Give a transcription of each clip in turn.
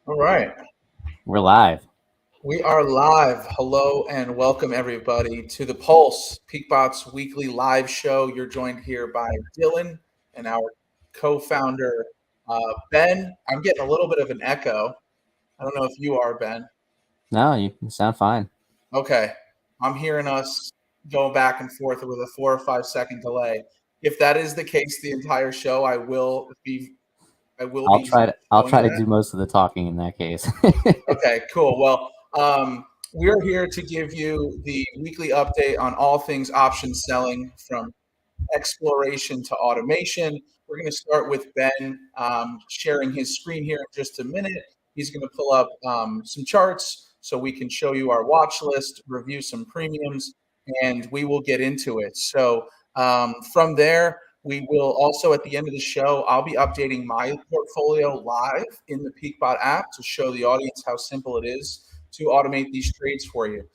All right. We're live. We are live. Hello and welcome everybody to the Pulse Peakbot's weekly live show. You're joined here by Dylan and our co-founder Ben. I'm getting a little bit of an echo. I don't know if you are, Ben. No, you sound fine. Okay. I'm hearing us go back and forth with a 4 or 5 second delay. If that is the case the entire show, I will be I'll showing try to that. do most of the talking in that case. Okay, cool. Well, we're here to give you the weekly update on all things option selling from exploration to automation. We're going to start with Ben sharing his screen here in just a minute. He's going to pull up some charts so we can show you our watch list, review some premiums, and we will get into it. So from there, we will also at the end of the show, I'll be updating my portfolio live in the Peakbot app to show the audience how simple it is to automate these trades for you.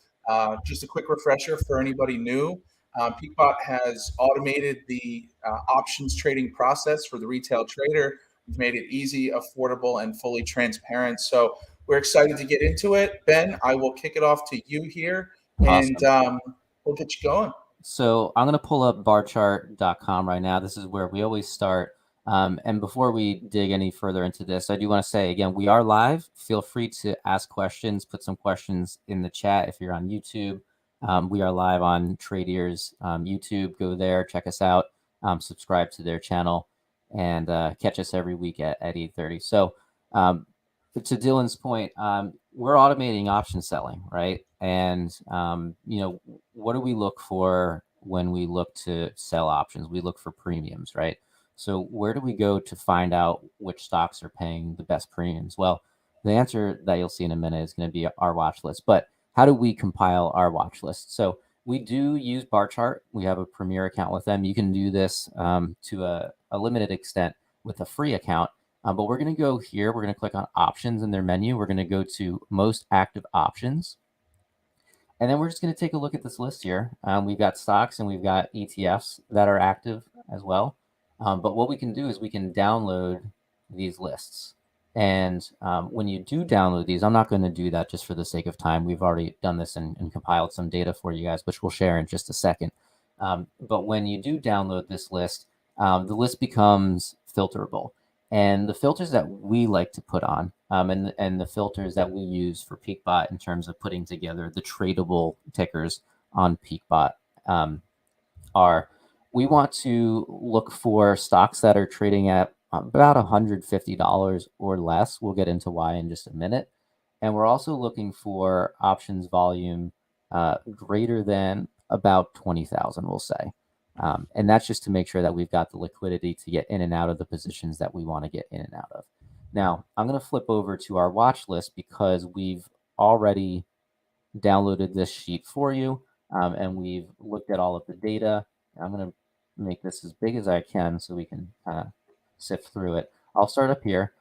Just a quick refresher for anybody new. Peakbot has automated the options trading process for the retail trader. We've made it easy, affordable, and fully transparent. So we're excited to get into it. Ben, I will kick it off to you here, and Awesome. we'll get you going. So I'm going to pull up barchart.com right now. This is where we always start. And before we dig any further into this, I do want to say again, we are live. Feel free to ask questions, put some questions in the chat if you're on YouTube. We are live on Tradier's YouTube. Go there, check us out, subscribe to their channel, and catch us every week at 8:30. So to Dylan's point, we're automating option selling, right? And what do we look for when we look to sell options? We look for premiums, right? So where do we go to find out which stocks are paying the best premiums? Well, the answer that you'll see in a minute is going to be our watch list. But how do we compile our watch list? So we do use Barchart. We have a Premier account with them. You can do this to a limited extent with a free account. But we're going to go here. We're going to click on options in their menu. We're going to go to most active options. And then we're just going to take a look at this list here. We've got stocks and we've got ETFs that are active as well. But what we can do is we can download these lists. And when you do download these, I'm not going to do that just for the sake of time. We've already done this and compiled some data for you guys, which we'll share in just a second. But when you do download this list, the list becomes filterable. And the filters that we like to put on, and the filters that we use for Peakbot in terms of putting together the tradable tickers on Peakbot, are we want to look for stocks that are trading at about $150 or less. We'll get into why in just a minute. And we're also looking for options volume greater than about 20,000, we'll say. And that's just to make sure that we've got the liquidity to get in and out of the positions that we want to get in and out of. Now, I'm going to flip over to our watch list because we've already downloaded this sheet for you, and we've looked at all of the data. I'm going to make this as big as I can so we can kind of sift through it. I'll start up here.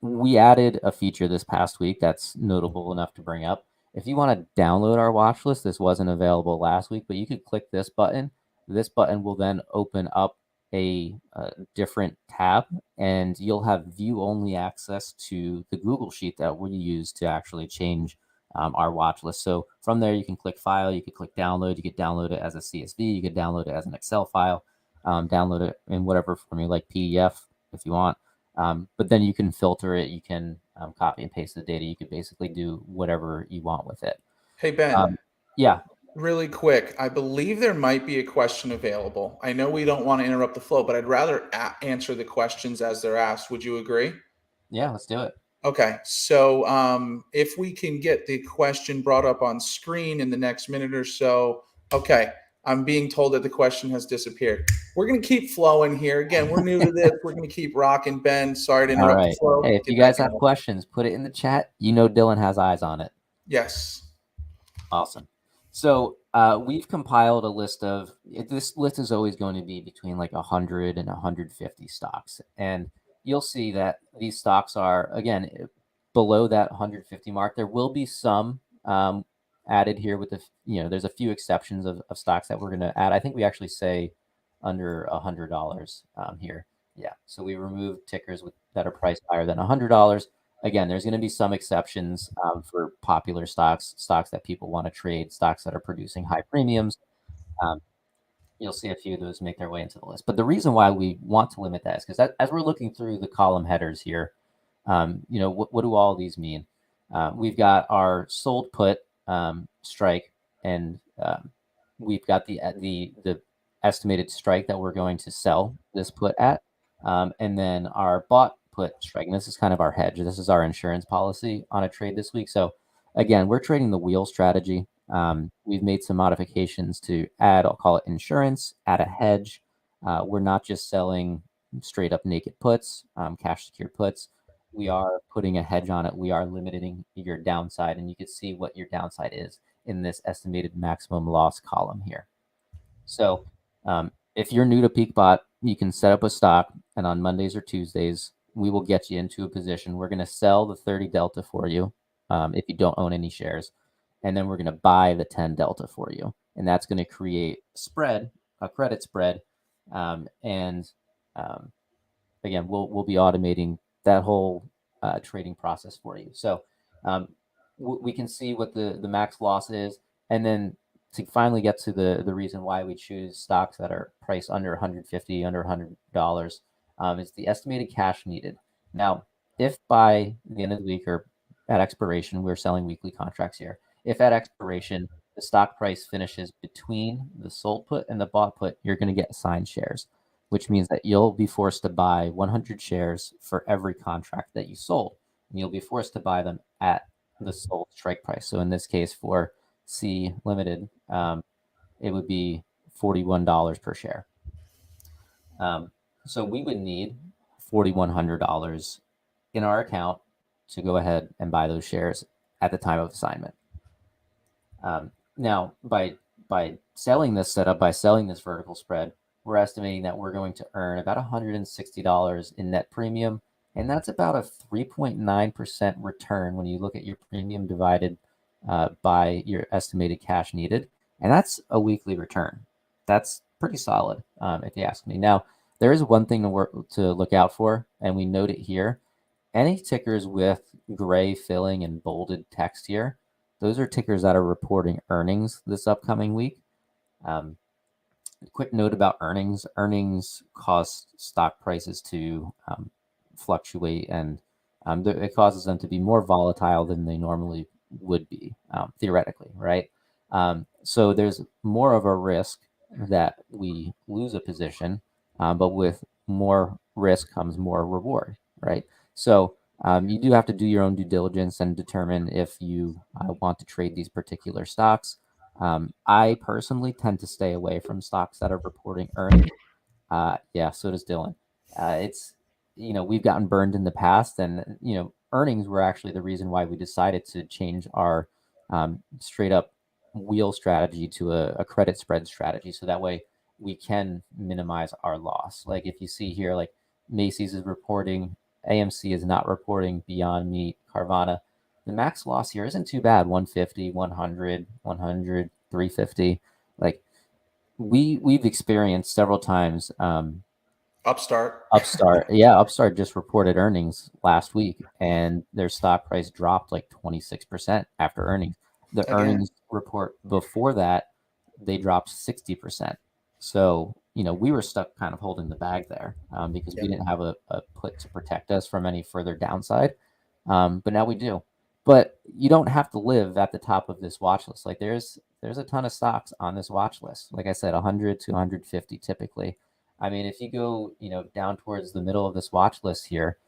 We added a feature this past week that's notable enough to bring up. If you want to download our watch list, this wasn't available last week, but you could click this button. This button will then open up a different tab, and you'll have view-only access to the Google Sheet that we use to actually change our watch list. So from there, you can click File, you could click Download, you could download it as a CSV, you could download it as an Excel file, download it in whatever form you like, PDF if you want. But then you can filter it, you can copy and paste the data, you could basically do whatever you want with it. Hey, Ben, Yeah, really quick. I believe there might be a question available. I know we don't want to interrupt the flow, but I'd rather answer the questions as they're asked. Would you agree? yeah, let's do it. Okay, so if we can get the question brought up on screen in the next minute or so. Okay, I'm being told that the question has disappeared. We're going to keep flowing here. Again, we're new to this. We're going to keep rocking. Ben, sorry to All interrupt the right. flow. Hey, if you Get back guys in have there. questions, put it in the chat. You know Dylan has eyes on it. Yes. Awesome. So we've compiled a list of, this list is always going to be between like 100 and 150 stocks. And you'll see that these stocks are, again, below that 150 mark. There will be some added here with the, there's a few exceptions of stocks that we're going to add. I think we actually say under $100 here. Yeah. So we removed tickers that are priced higher than $100. Again, there's going to be some exceptions for popular stocks, stocks that people want to trade, stocks that are producing high premiums. Um, you'll see a few of those make their way into the list. But the reason why we want to limit that is because as we're looking through the column headers here, what do all these mean? We've got our sold put strike, and we've got the estimated strike that we're going to sell this put at, and then our bought put strike. And this is kind of our hedge. This is our insurance policy on a trade this week. So again, we're trading the wheel strategy. We've made some modifications to add, I'll call it insurance, add a hedge. We're not just selling straight up naked puts, cash secured puts. We are putting a hedge on it. We are limiting your downside, and you can see what your downside is in this estimated maximum loss column here. So if you're new to PeakBot, you can set up a stock, and on Mondays or Tuesdays, we will get you into a position. We're going to sell the 30 delta for you if you don't own any shares, and then we're going to buy the 10 delta for you, and that's going to create spread, a credit spread, and again, we'll be automating that whole trading process for you. So we can see what the max loss is, and then to finally get to the reason why we choose stocks that are priced under 150, under $100, is the estimated cash needed. Now, if by the end of the week or at expiration, we're selling weekly contracts here. If at expiration the stock price finishes between the sold put and the bought put, you're going to get assigned shares, which means that you'll be forced to buy 100 shares for every contract that you sold. And you'll be forced to buy them at the sold strike price. So in this case, for C Limited, it would be $41 per share. So we would need $4,100 in our account to go ahead and buy those shares at the time of assignment. Now, by selling this setup, by selling this vertical spread, we're estimating that we're going to earn about $160 in net premium, and that's about a 3.9% return when you look at your premium divided by your estimated cash needed, and that's a weekly return. That's pretty solid, if you ask me. Now, there is one thing to look out for, and we note it here. Any tickers with gray filling and bolded text here, those are tickers that are reporting earnings this upcoming week. Quick note about earnings. Earnings cause stock prices to fluctuate, and it causes them to be more volatile than they normally would be, theoretically, right? So there's more of a risk that we lose a position, but with more risk comes more reward, right? So you do have to do your own due diligence and determine if you want to trade these particular stocks. I personally tend to stay away from stocks that are reporting earnings. Yeah, so does Dylan. It's, we've gotten burned in the past, and, earnings were actually the reason why we decided to change our straight up wheel strategy to a credit spread strategy. So that way we can minimize our loss. Like if you see here, like Macy's is reporting, AMC is not reporting, Beyond Meat, Carvana. The max loss here isn't too bad. 150, 100, 100, 350. Like we've experienced several times. Upstart. Upstart just reported earnings last week, and their stock price dropped like 26% after earnings. The Again. earnings report before that, they dropped 60%. So, we were stuck kind of holding the bag there because we didn't have a put to protect us from any further downside. But now we do. But you don't have to live at the top of this watch list. Like there's a ton of stocks on this watch list. Like I said, 100 to 150 typically. I mean, if you go, down towards the middle of this watch list here,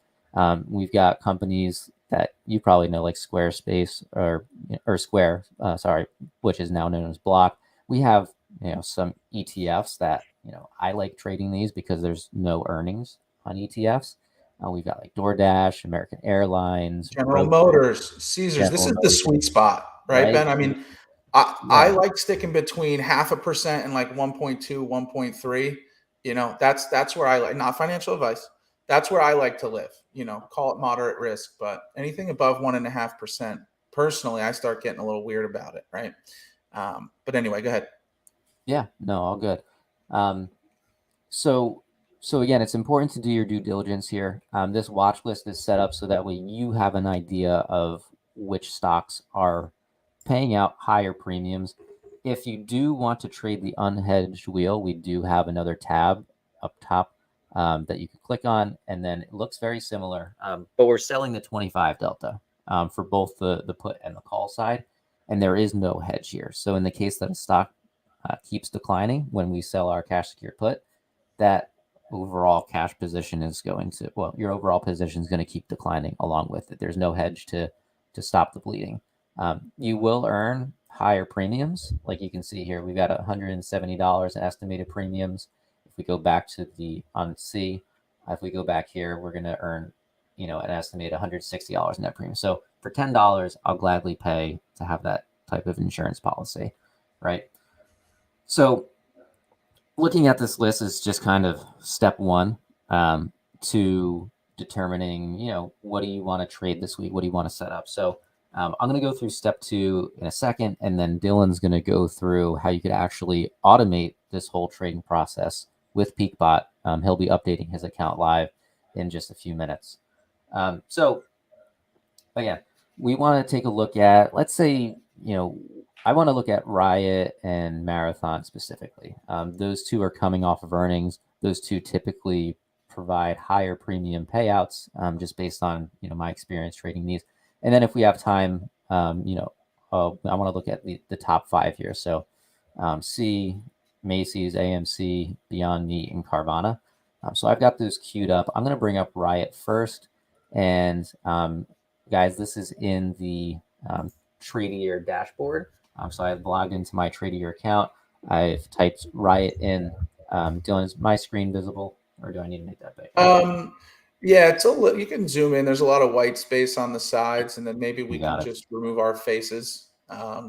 we've got companies that you probably know, like Squarespace or Square, which is now known as Block. We have, some ETFs that, I like trading these because there's no earnings on ETFs. We've got like DoorDash, American Airlines, General Motors, Caesars. This General is the Motors, sweet spot, right, right? Ben? I mean, I Yeah. like sticking between 0.5% and like 1.2, 1.3. That's where I like, not financial advice. That's where I like to live. Call it moderate risk, but anything above 1.5%, personally, I start getting a little weird about it, right? But anyway, go ahead. Yeah, no, all good. So So again, it's important to do your due diligence here. This watch list is set up so that way you have an idea of which stocks are paying out higher premiums. If you do want to trade the unhedged wheel, we do have another tab up top that you can click on, and then it looks very similar. But we're selling the 25 delta for both the put and the call side, and there is no hedge here. So in the case that a stock keeps declining when we sell our cash secured put, that overall cash position is going to, well, your overall position is going to keep declining along with it. There's no hedge to stop the bleeding. You will earn higher premiums. Like you can see here, we've got $170 in estimated premiums. If we go back to the on C, if we go back here, we're going to earn, an estimated $160 net premium. So for $10, I'll gladly pay to have that type of insurance policy, right? So looking at this list is just kind of step one to determining, what do you want to trade this week? What do you want to set up? So I'm going to go through step two in a second, and then Dylan's going to go through how you could actually automate this whole trading process with PeakBot. He'll be updating his account live in just a few minutes. So again, we want to take a look at, let's say, I want to look at Riot and Marathon specifically. Those two are coming off of earnings. Those two typically provide higher premium payouts, just based on my experience trading these. And then if we have time, I want to look at the top five here. So C, Macy's, AMC, Beyond Meat, and Carvana. So I've got those queued up. I'm going to bring up Riot first. And guys, this is in the Tradier dashboard. So I've logged into my Tradier account. I've typed Riot in. Dylan, is my screen visible, or do I need to make that big? Yeah, you can zoom in. There's a lot of white space on the sides, and then maybe we can just remove our faces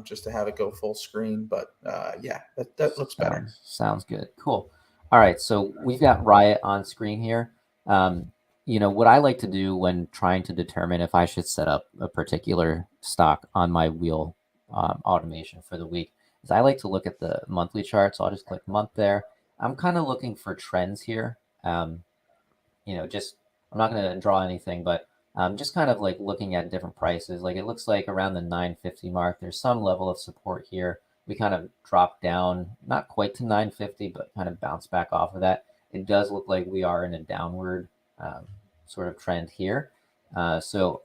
just to have it go full screen. But yeah, that looks better. Sounds good. Cool. All right, so we've got Riot on screen here. What I like to do when trying to determine if I should set up a particular stock on my wheel automation for the week is I like to look at the monthly chart. So I'll just click month there. I'm kind of looking for trends here. I'm not going to draw anything, but just kind of like looking at different prices. Like it looks like around the 950 mark, there's some level of support here. We kind of dropped down, not quite to 950, but kind of bounce back off of that. It does look like we are in a downward sort of trend here. So,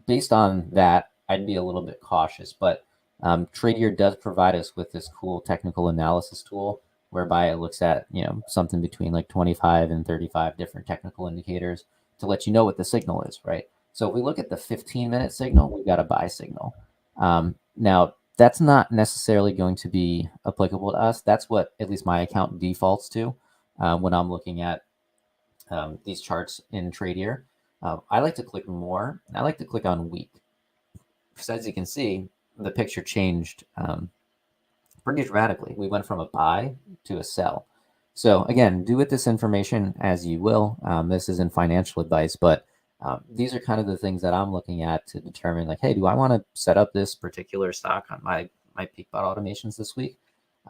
based on that, I'd be a little bit cautious, but Tradier does provide us with this cool technical analysis tool whereby it looks at, something between like 25 and 35 different technical indicators to let you know what the signal is, right? So if we look at the 15-minute signal, we've got a buy signal. Now, that's not necessarily going to be applicable to us. That's what at least my account defaults to when I'm looking at these charts in Tradier. I like to click more, and I like to click on week. Because as you can see, the picture changed pretty dramatically. We went from a buy to a sell. So again, do with this information as you will. This isn't financial advice, but these are kind of the things that I'm looking at to determine, like, hey, do I want to set up this particular stock on my PeakBot automations this week?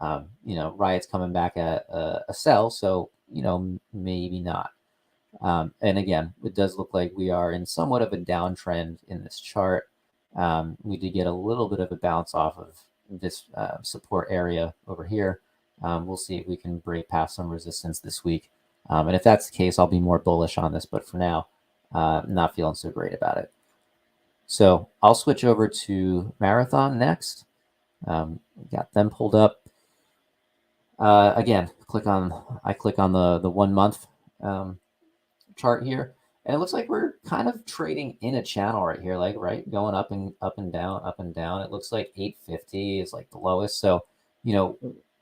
Riot's coming back at a sell, so maybe not. And again, it does look like we are in somewhat of a downtrend in this chart. We did get a little bit of a bounce off of this support area over here. We'll see if we can break past some resistance this week. And if that's the case, I'll be more bullish on this. But for now, not feeling so great about it. So I'll switch over to Marathon next. Got them pulled up. Again, I click on the 1 month chart here, and it looks like we're kind of trading in a channel right here, like going up and down, up and down. It looks like 850 is like the lowest. So,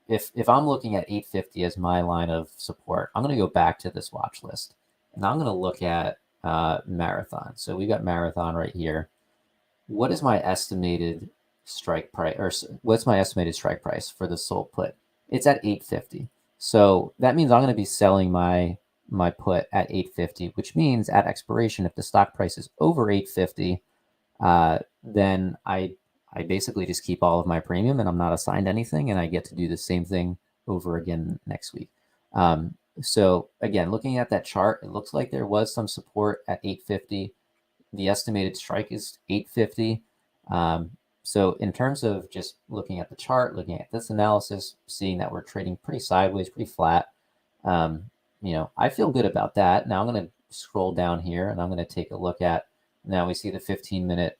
if I'm looking at 850 as my line of support, I'm going to go back to this watch list, and I'm going to look at Marathon. So we got Marathon right here. What is my estimated strike price, or what's my estimated strike price for the sold put? It's at 850. So that means I'm going to be selling my put at 850, which means at expiration, if the stock price is over 850, then I basically just keep all of my premium and I'm not assigned anything, and I get to do the same thing over again next week. So again, looking at that chart, it looks like there was some support at 850. The estimated strike is 850. So in terms of just looking at the chart, looking at this analysis, seeing that we're trading pretty sideways, pretty flat, um, I feel good about that. Now I'm going to scroll down here and I'm going to take a look at, now we see the 15-minute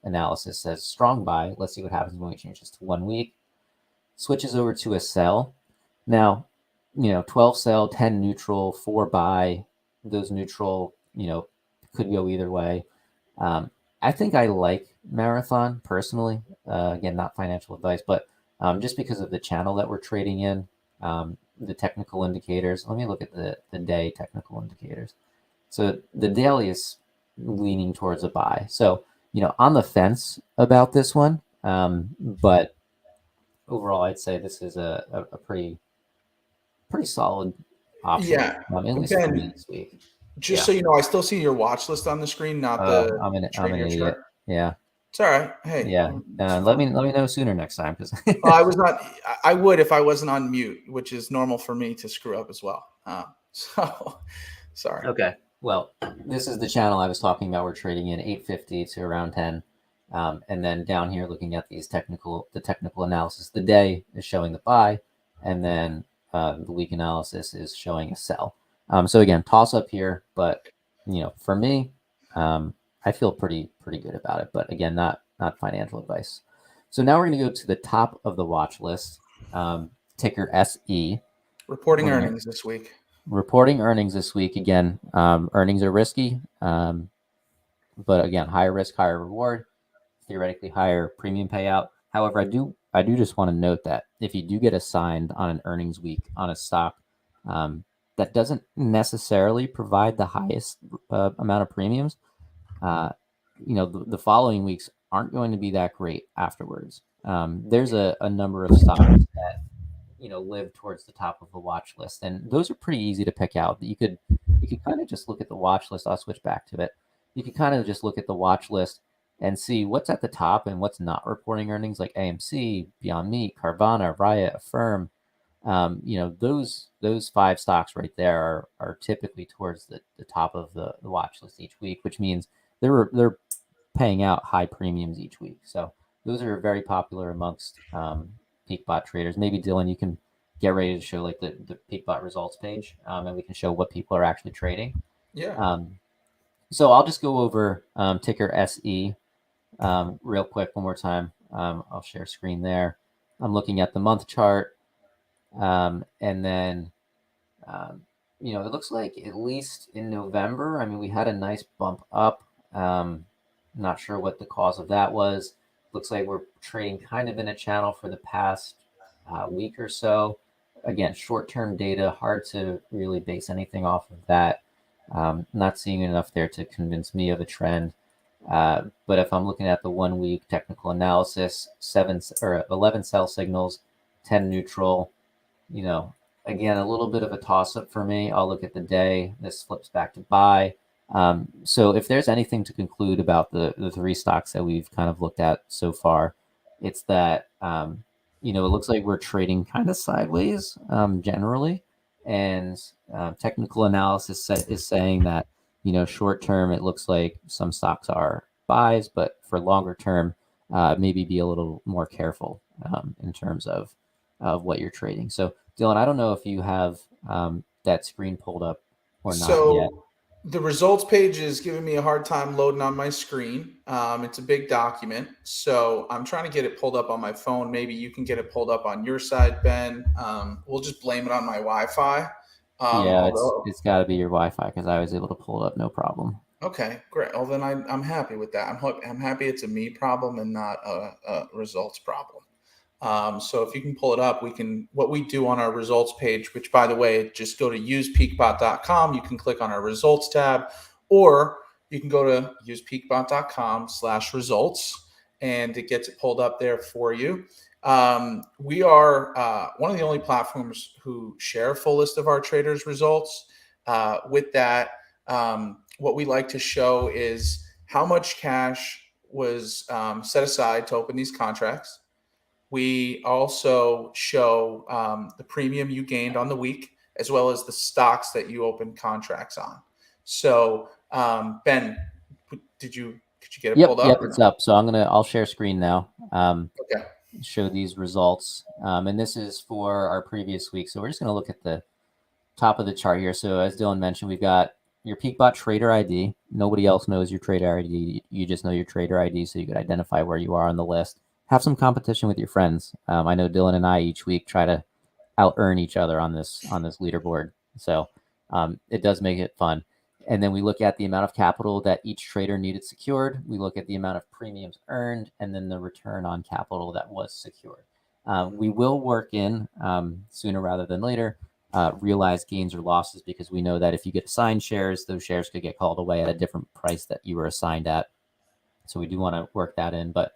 analysis says strong buy. Let's see what happens when we change this to 1 week. Switches over to a sell. Now, 12 sell, 10 neutral, 4 buy. Those neutral, could go either way. I think I like Marathon personally. Again, not financial advice, but just because of the channel that we're trading in, the technical indicators. Let me look at the day technical indicators. So the daily is leaning towards a buy. So, on the fence about this one, but overall, I'd say this is a pretty solid option, Yeah. at least for me Ben, this week. just Yeah. so you know, I still see your watch list on the screen, not the I'm an Tradier idiot. chart. Yeah. It's all right. Hey, Yeah. it's Let me know sooner next time, because I was not. I would if I wasn't on mute, which is normal for me to screw up as well. So sorry. Okay. Well, this is the channel I was talking about. We're trading in 850 to around 10. And then down here, looking at the technical analysis, the day is showing the buy, and then the week analysis is showing a sell. So again, toss up here, but for me, I feel pretty good about it. But again, not financial advice. So now we're going to go to the top of the watch list, ticker SE. Reporting We're going to earnings this week. reporting earnings this week. Again, earnings are risky, but again, higher risk, higher reward, theoretically higher premium payout. However, I do just want to note that if you do get assigned on an earnings week on a stock, um, that doesn't necessarily provide the highest amount of premiums. Uh, the following weeks aren't going to be that great afterwards. There's a number of stocks that live towards the top of the watch list, and those are pretty easy to pick out. You could kind of just look at the watch list. I'll switch back to it. You could kind of just look at the watch list and see what's at the top and what's not reporting earnings, like AMC, Beyond Meat, Carvana, Riot, Affirm. Those five stocks right there are typically towards the top of the watch list each week, which means they're paying out high premiums each week. So those are very popular amongst Peakbot traders. Maybe Dylan, you can get ready to show like the Peakbot results page, and we can show what people are actually trading. Yeah. So I'll just go over ticker SE real quick one more time. I'll share screen there. I'm looking at the month chart, and then it looks like at least in November, I mean, we had a nice bump up. Not sure what the cause of that was. Looks like we're trading kind of in a channel for the past week or so. Again, short-term data, hard to really base anything off of that. Not seeing enough there to convince me of a trend. But if I'm looking at the 1 week technical analysis, 11 sell signals, 10 neutral, you know, again, a little bit of a toss up for me. I'll look at the day. This flips back to buy. So if there's anything to conclude about the three stocks that we've kind of looked at so far, it's that, it looks like we're trading kind of sideways generally. And technical analysis is saying that, short term, it looks like some stocks are buys, but for longer term, maybe be a little more careful in terms of what you're trading. So, Dylan, I don't know if you have that screen pulled up or not yet. So the results page is giving me a hard time loading on my screen. It's a big document, so I'm trying to get it pulled up on my phone. Maybe you can get it pulled up on your side, Ben. We'll just blame it on my Wi-Fi. Yeah, it's Although, it's got to be your Wi-Fi, because I was able to pull it up, no problem. okay, great. Well, then I'm happy with that. I'm happy it's a me problem and not a results problem. So if you can pull it up, what we do on our results page, which by the way, just go to usepeakbot.com. You can click on our results tab, or you can go to usepeakbot.com/results, and it gets it pulled up there for you. We are one of the only platforms who share a full list of our traders' results. With that, what we like to show is how much cash was set aside to open these contracts. We also show the premium you gained on the week as well as the stocks that you open contracts on. So, Ben, could you get it pulled up? Yep, it's up. So I'll share screen now. Okay. Show these results. And this is for our previous week. So we're just gonna look at the top of the chart here. So as Dylan mentioned, we've got your PeakBot trader ID. Nobody else knows your trader ID. You just know your trader ID, so you could identify where you are on the list. Have some competition with your friends. I know Dylan and I each week try to out earn each other on this leaderboard. So it does make it fun. And then we look at the amount of capital that each trader needed secured. We look at the amount of premiums earned, and then the return on capital that was secured. We will work in sooner rather than later realized gains or losses, because we know that if you get assigned shares, those shares could get called away at a different price that you were assigned at. So we do want to work that in. But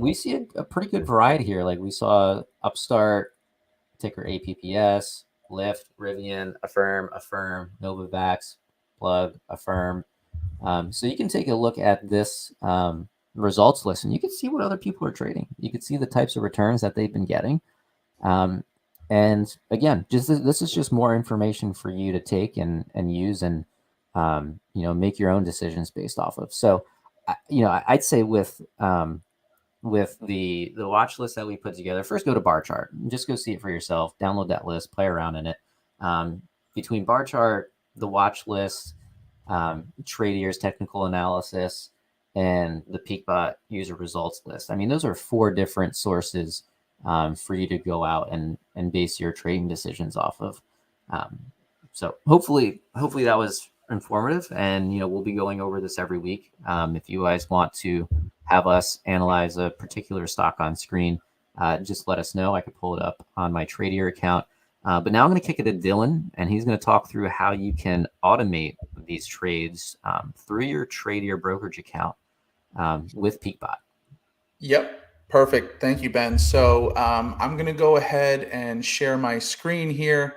we see a pretty good variety here. Like we saw Upstart, ticker APPS, Lyft, Rivian, Affirm, Novavax, Plug, Affirm. So you can take a look at this results list, and you can see what other people are trading. You can see the types of returns that they've been getting. And again, this is just more information for you to take and use and make your own decisions based off of. So, I'd say with the watch list that we put together, first go to bar chart and just go see it for yourself. Download that list, play around in it. Between bar chart, the watch list, Tradier's technical analysis, and the PeakBot user results list. I mean, those are 4 different sources for you to go out and base your trading decisions off of. So hopefully that was informative, and we'll be going over this every week. If you guys want to have us analyze a particular stock on screen, just let us know. I could pull it up on my Tradier account. But now I'm going to kick it to Dylan, and he's going to talk through how you can automate these trades through your Tradier brokerage account with PeakBot. Yep. Perfect. Thank you, Ben. So I'm going to go ahead and share my screen here.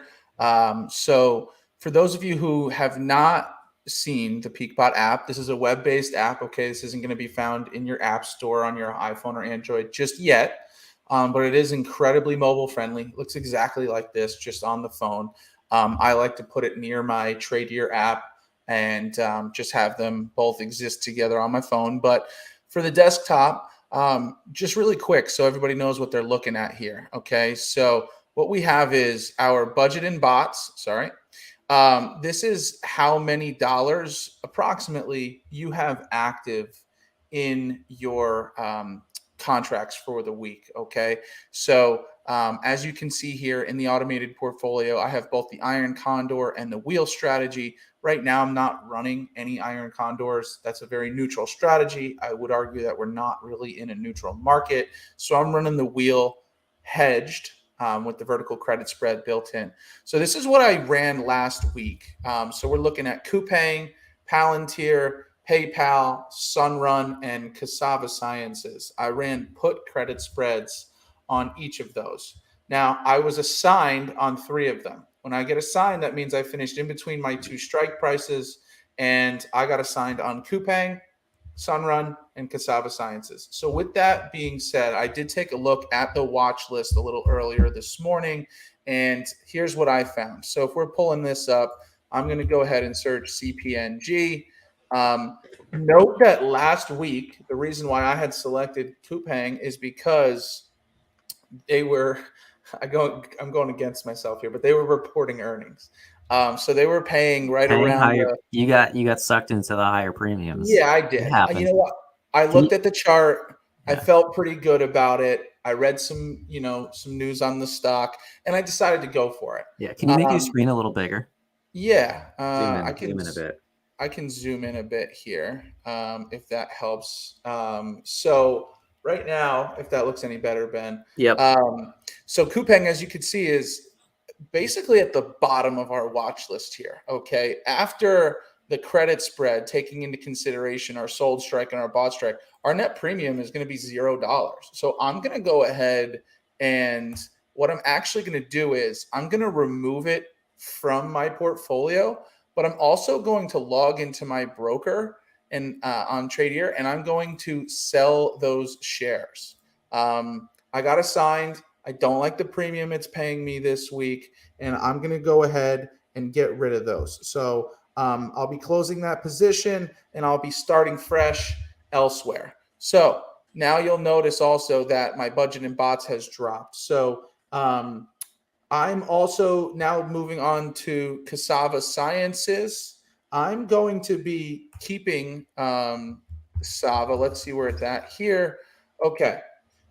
So for those of you who have not seen the PeakBot app, this is a web-based app. Okay, this isn't going to be found in your app store on your iPhone or Android just yet, but it is incredibly mobile friendly. It looks exactly like this, just on the phone. I like to put it near my Tradier app and just have them both exist together on my phone. But for the desktop, just really quick, so everybody knows what they're looking at here. Okay, so what we have is our budget in bots. Sorry. This is how many dollars approximately you have active in your contracts for the week. Okay, so as you can see here in the automated portfolio, I have both the iron condor and the wheel strategy. Right now, I'm not running any iron condors. That's a very neutral strategy. I would argue that we're not really in a neutral market. So I'm running the wheel hedged with the vertical credit spread built in. So this is what I ran last week. So we're looking at Coupang, Palantir, PayPal, Sunrun, and Cassava Sciences. I ran put credit spreads on each of those. Now, I was assigned on 3 of them. When I get assigned, that means I finished in between my 2 strike prices, and I got assigned on Coupang, Sunrun, and Cassava Sciences. So with that being said, I did take a look at the watch list a little earlier this morning, and here's what I found. So if we're pulling this up, I'm going to go ahead and search CPNG. Note that last week, the reason why I had selected Coupang is because they were I'm going against myself here, but they were reporting earnings. So they were paying right around higher. You got sucked into the higher premiums. Yeah, I did. It happens. You know what? I looked at the chart. I felt pretty good about it. I read some news on the stock, and I decided to go for it. Yeah. Can you make your screen a little bigger? Yeah, Zoom in I a bit. I can zoom in a bit here, if that helps. So right now, if that looks any better, Ben. Yep. So Coupang, as you can see, is basically at the bottom of our watch list here. Okay, after the credit spread, taking into consideration our sold strike and our bought strike, our net premium is going to be $0. So I'm going to go ahead, and what I'm actually going to do is I'm going to remove it from my portfolio, but I'm also going to log into my broker and on Tradier, and I'm going to sell those shares. I got assigned I don't like the premium it's paying me this week, and I'm going to go ahead and get rid of those. So I'll be closing that position, and I'll be starting fresh elsewhere. So now you'll notice also that my budget in bots has dropped. So I'm also now moving on to Cassava Sciences. I'm going to be keeping Cassava. Let's see where it's at here. Okay.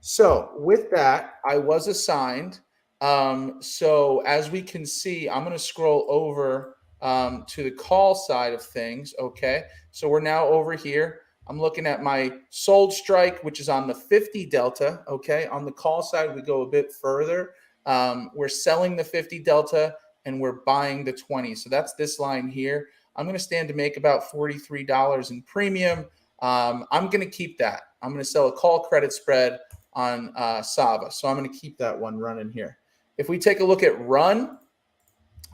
So with that, I was assigned. So as we can see, I'm going to scroll over to the call side of things. Okay. So we're now over here. I'm looking at my sold strike, which is on the 50 delta. Okay. On the call side, we go a bit further. We're selling the 50 delta and we're buying the 20. So that's this line here. I'm going to stand to make about $43 in premium. I'm going to keep that. I'm going to sell a call credit spread on Sava. So I'm going to keep that one running here. If we take a look at run,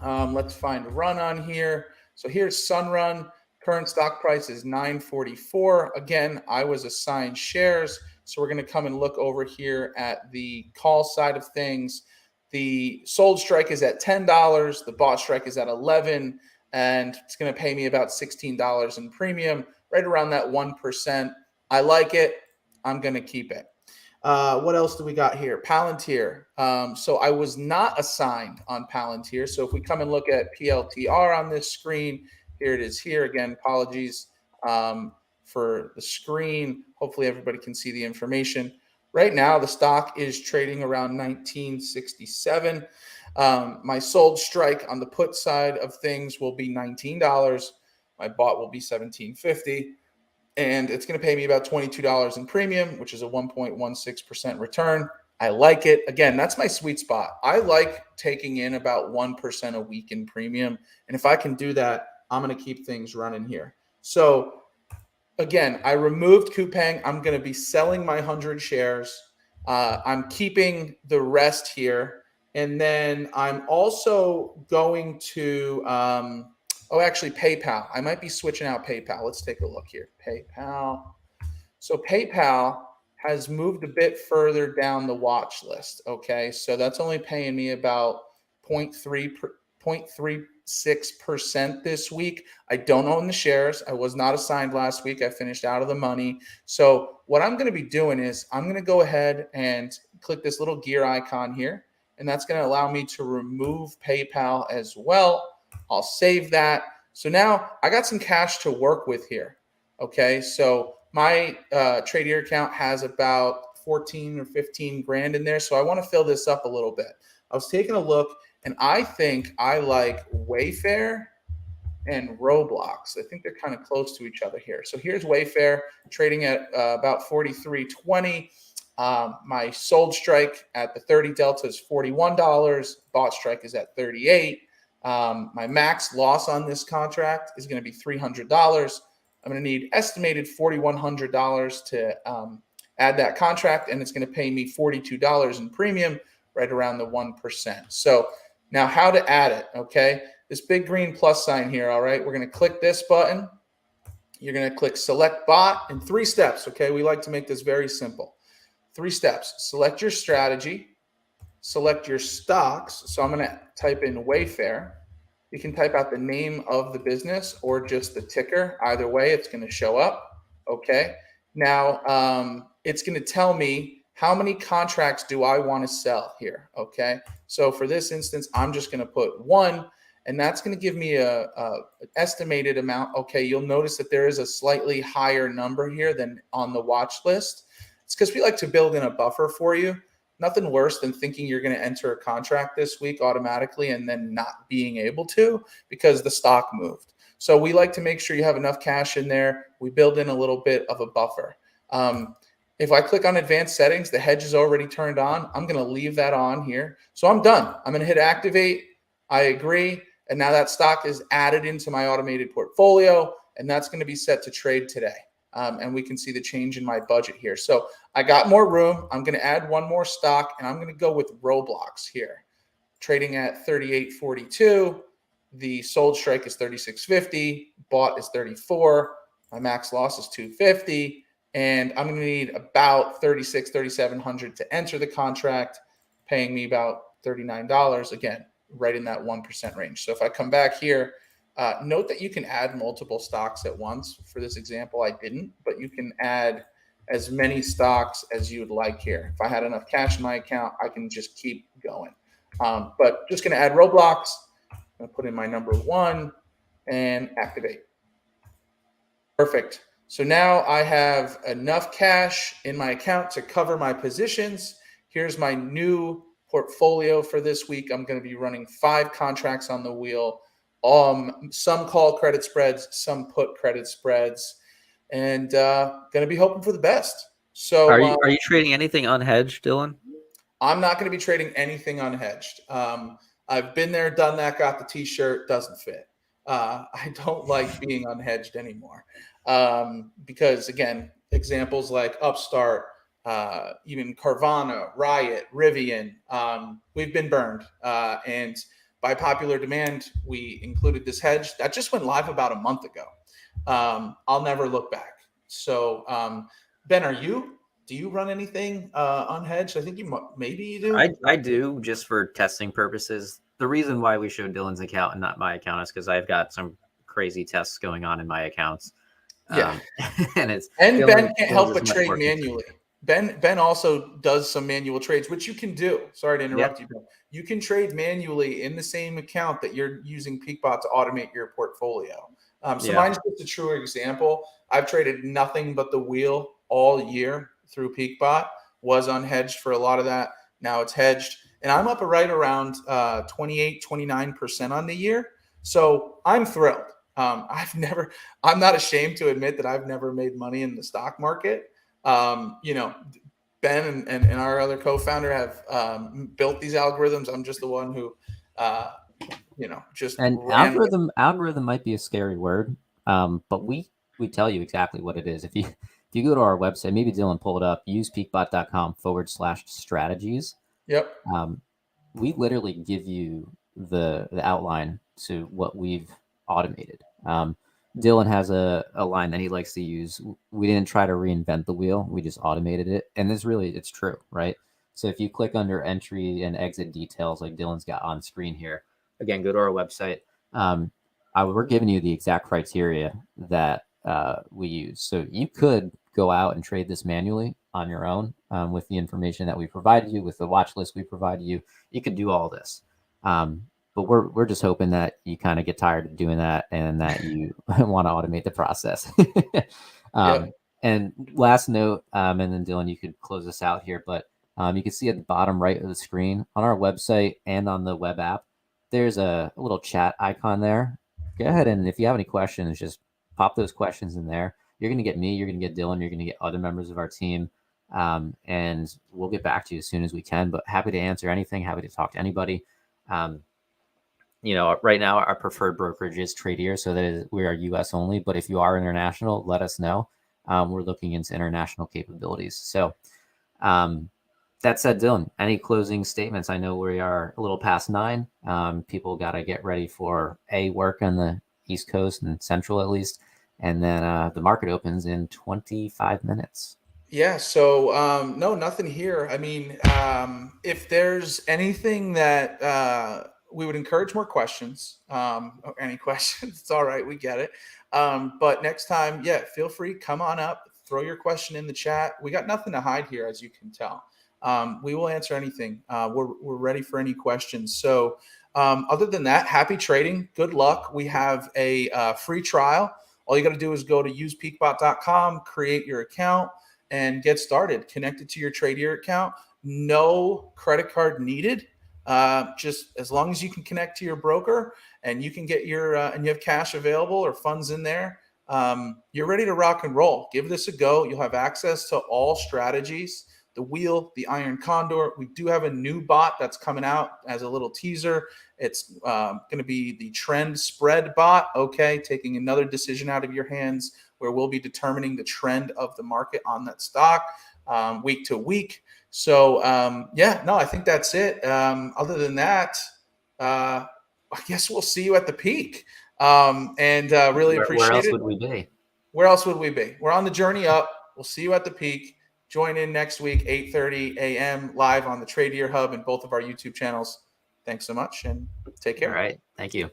let's find run on here. So here's Sunrun. Current stock price is $9.44. Again, I was assigned shares. So we're going to come and look over here at the call side of things. The sold strike is at $10. The bought strike is at $11, and it's going to pay me about $16 in premium, right around that 1%. I like it. I'm going to keep it. What else do we got here? Palantir. So I was not assigned on Palantir. So if we come and look at PLTR on this screen, here it is here. Again, apologies for the screen. Hopefully everybody can see the information. Right now, the stock is trading around 1967. My sold strike on the put side of things will be $19. My bought will be $17.50. And it's going to pay me about $22 in premium, which is a 1.16% return. I like it. Again, that's my sweet spot. I like taking in about 1% a week in premium. And if I can do that, I'm going to keep things running here. So again, I removed Coupang. I'm going to be selling my 100 shares. I'm keeping the rest here. And then I'm also going to actually, PayPal. I might be switching out PayPal. Let's take a look here. PayPal. So PayPal has moved a bit further down the watch list. Okay, so that's only paying me about 0.36% this week. I don't own the shares. I was not assigned last week. I finished out of the money. So what I'm going to be doing is I'm going to go ahead and click this little gear icon here, and that's going to allow me to remove PayPal as well. I'll save that. So now I got some cash to work with here. Okay, so my Tradier account has about 14 or 15 grand in there. So I want to fill this up a little bit. I was taking a look, and I think I like Wayfair and Roblox. I think they're kind of close to each other here. So here's Wayfair trading at about 43.20. My sold strike at the 30 delta is $41. Bought strike is at 38. My max loss on this contract is going to be $300. I'm going to need estimated $4,100 to add that contract, and it's going to pay me $42 in premium, right around the 1%. So now how to add it, okay? This big green plus sign here, all right? We're going to click this button. You're going to click select bot in 3 steps, okay? We like to make this very simple. 3 steps. Select your strategy. Select your stocks. So I'm going to type in Wayfair. You can type out the name of the business or just the ticker. Either way, it's going to show up. Okay. Now, it's going to tell me how many contracts do I want to sell here. Okay. So for this instance, I'm just going to put 1, and that's going to give me an estimated amount. Okay. You'll notice that there is a slightly higher number here than on the watch list. It's because we like to build in a buffer for you. Nothing worse than thinking you're going to enter a contract this week automatically and then not being able to because the stock moved. So we like to make sure you have enough cash in there. We build in a little bit of a buffer. If I click on advanced settings, the hedge is already turned on. I'm going to leave that on here. So I'm done. I'm going to hit activate. I agree. And now that stock is added into my automated portfolio, and that's going to be set to trade today. And we can see the change in my budget here. So I got more room. I'm going to add one more stock, and I'm going to go with Roblox here. Trading at 38.42. The sold strike is 36.50. Bought is 34. My max loss is 250. And I'm going to need about 3,700 to enter the contract. paying me about $39, again, right in that 1% range. So if I come back here, note that you can add multiple stocks at once. For this example, I didn't, but you can add as many stocks as you would like here. If I had enough cash in my account, I can just keep going. But just going to add Roblox. I'm going to put in my number 1 and activate. Perfect. So now I have enough cash in my account to cover my positions. Here's my new portfolio for this week. I'm going to be running 5 contracts on the wheel. Some call credit spreads, some put credit spreads, and going to be hoping for the best. So are you trading anything unhedged, Dylan? I'm not going to be trading anything unhedged. I've been there, done that, got the t-shirt, doesn't fit. I don't like being unhedged anymore because, again, examples like Upstart, even Carvana, Riot, Rivian, we've been burned. And by popular demand, we included this hedge. That just went live about a month ago. I'll never look back. So, Ben, do you run anything unhedged? I think maybe you do. I do, just for testing purposes. The reason why we showed Dylan's account and not my account is because I've got some crazy tests going on in my accounts. Yeah, and Ben can't help but trade manually. Ben also does some manual trades, which you can do. Sorry to interrupt you, Ben. You can trade manually in the same account that you're using Peakbot to automate your portfolio. Mine's just a truer example. I've traded nothing but the wheel all year through Peakbot. Was unhedged for a lot of that. Now it's hedged. And I'm up right around 28, 29% on the year. So I'm thrilled. I'm not ashamed to admit that I've never made money in the stock market. Ben and our other co-founder have built these algorithms. I'm just the one who, just and algorithm might be a scary word, but we tell you exactly what it is. If you go to our website, maybe Dylan pull it up, usepeakbot.com/strategies. Yep. We literally give you the outline to what we've automated. Dylan has a line that he likes to use. We didn't try to reinvent the wheel. We just automated it. And it's true, right? So if you click under entry and exit details, like Dylan's got on screen here, again, go to our website. We're giving you the exact criteria that we use. So you could go out and trade this manually on your own with the information that we provided you, with the watch list we provided you. You could do all this. But we're just hoping that you kind of get tired of doing that and that you want to automate the process. And last note, and then Dylan, you could close us out here, but you can see at the bottom right of the screen on our website and on the web app, there's a little chat icon there. Go ahead, and if you have any questions, just pop those questions in there. You're going to get me, you're going to get Dylan, you're going to get other members of our team, and we'll get back to you as soon as we can. But happy to answer anything, happy to talk to anybody. Right now our preferred brokerage is Tradier, so that we are U.S. only. But if you are international, let us know. We're looking into international capabilities. So that said, Dylan, any closing statements? I know we are a little past 9. People got to get ready for work on the East Coast and Central at least. And then the market opens in 25 minutes. Yeah. So no, nothing here. I mean, if there's anything that we would encourage more questions, any questions, it's all right. We get it. But next time, feel free, come on up, throw your question in the chat. We got nothing to hide here, as you can tell. We will answer anything. We're ready for any questions. So other than that, happy trading. Good luck. We have a free trial. All you got to do is go to usepeakbot.com, create your account, and get started. Connect it to your Tradier account. No credit card needed. Just as long as you can connect to your broker and you can get your and you have cash available or funds in there, you're ready to rock and roll. Give this a go. You'll have access to all strategies, the wheel, the iron condor. We do have a new bot that's coming out as a little teaser. It's going to be the trend spread bot. Okay, taking another decision out of your hands where we'll be determining the trend of the market on that stock week to week. So I think that's it. Other than that, I guess we'll see you at the peak. Really appreciate it. Where else would we be? Where else would we be? We're on the journey up. We'll see you at the peak. Join in next week, 8:30 a.m. live on the Tradier Hub and both of our YouTube channels. Thanks so much and take care. All right. Thank you.